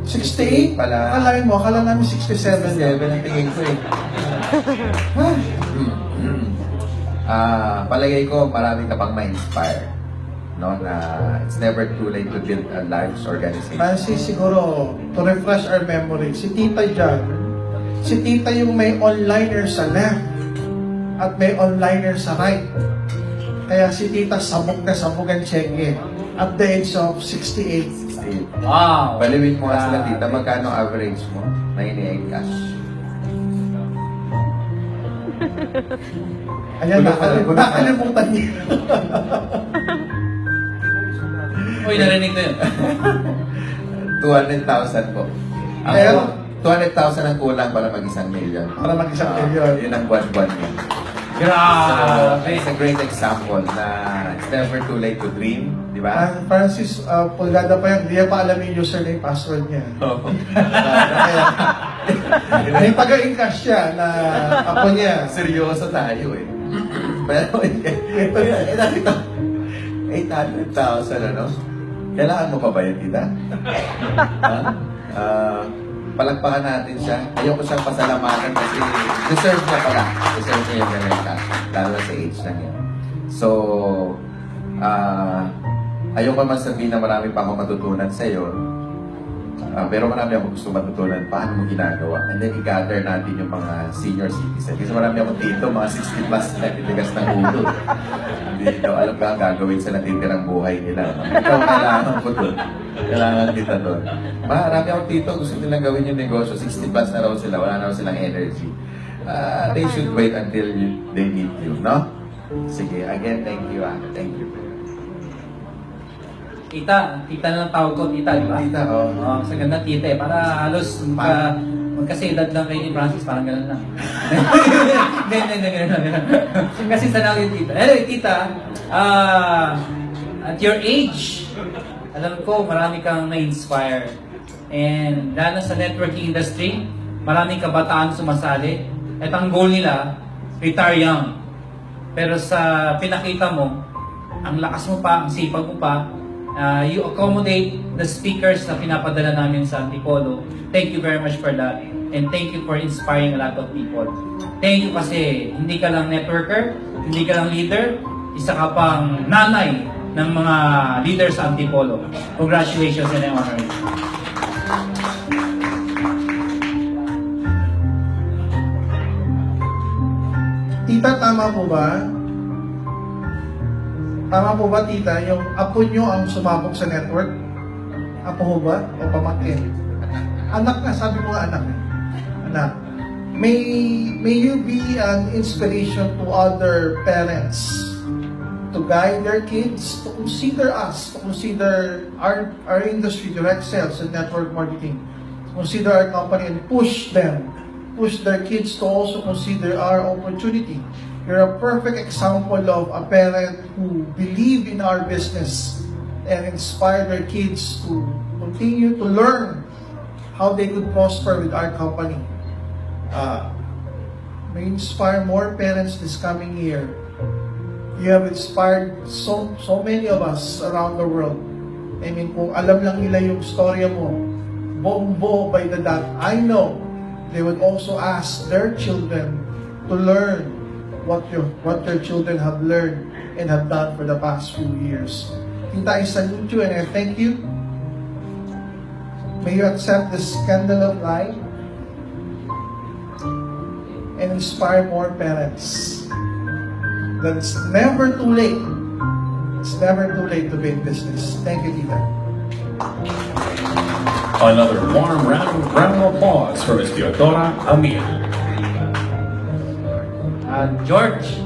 68 pala. Alain mo, akala namin 67. 67 ang tingin ko eh. Palagay ko marami ka pang ma-inspire, no, na it's never too late to build a large organization. Francis, siguro, to refresh our memory, si Tita dyan, si Tita yung may onliner sa left at may onliner sa right. Kaya si Tita sabog na sabog ang cheque at the age of 68. 68. Wow! Baliwin mo nga sila, Tita, magkano average mo na ini-cash? Ayan, nakalimutan niya. Uy, narinig ko yun. 200,000 po. Kaya, 200,000 ang kulang para mag-1 million. para mag-isang million. Yun ang buwan-buwan niya. Grabe! It's a great example na it's never too late to dream, di ba? Francis, pulgada pa yan, hindi niya pa alam yung username, password niya. Oo. May taga-encash siya na ako niya. Seryoso tayo eh. Pero ito, 800,000 ano? Kailangan mo pa ba yun, Tita? Palagpakan natin siya. Ayoko siyang pasalamatan kasi deserve niya pala. Deserve niya yung ganun cash. Lalo na sa age na niya. So, ayoko man sabihin na marami pa akong matutunan sa'yo. Pero marami akong gusto matutunan paano mo ginagawa. And then i-gather natin yung mga senior citizen. Kasi marami akong dito, mga 60 plus na titigas ng ulo. Hindi daw alam ka ang gagawin sa natitirang buhay nila. Ikaw kailangan ko doon. Kailangan kita doon. Marami akong dito, gusto nilang gawin yung negosyo. 60 plus na raw sila, wala na raw silang energy. They should wait until they meet you, no? Sige, again, thank you. Thank you. Tita na lang tawag ko, tita, di ba? Tita, oh. Sa ganda, tita eh. Para halos magkasedad lang kayo ni Francis, parang gano'n lang. Hindi, gano'n. Kasi sanang yung tita. Anyway, tita, at your age, alam ko, marami kang na-inspire. And lalo sa networking industry, maraming kabataan sumasali. At ang goal nila, retire young. Pero sa pinakita mo, ang lakas mo pa, ang sipag mo pa, you accommodate the speakers na pinapadala namin sa Antipolo. Thank you very much for that. And thank you for inspiring a lot of people. Thank you kasi hindi ka lang networker, hindi ka lang leader, isa ka pang nanay ng mga leaders sa Antipolo. Congratulations and I honor you. Tita, tama po ba? Tama po ba, Tita, yung apo nyo ang sumabog sa network? Apo ho ba? O pamangkin? Anak na, sabi mo nga anak. Anak. May you be an inspiration to other parents to guide their kids, to consider us, to consider our industry, direct sales and network marketing, to consider our company and push their kids to also consider our opportunity. You're a perfect example of a parent who believe in our business and inspire their kids to continue to learn how they could prosper with our company. May inspire more parents this coming year. You have inspired so many of us around the world. I mean, kung alam lang nila yung storya mo, buong-buo by the dot, I know they would also ask their children to learn what their children have learned and have done for the past few years. Tita, I salute you and I thank you. May you accept this candle of light and inspire more parents. That it's never too late. It's never too late to be in business. Thank you, Tita. Another warm round of applause for Ms. Teodora Amir. George.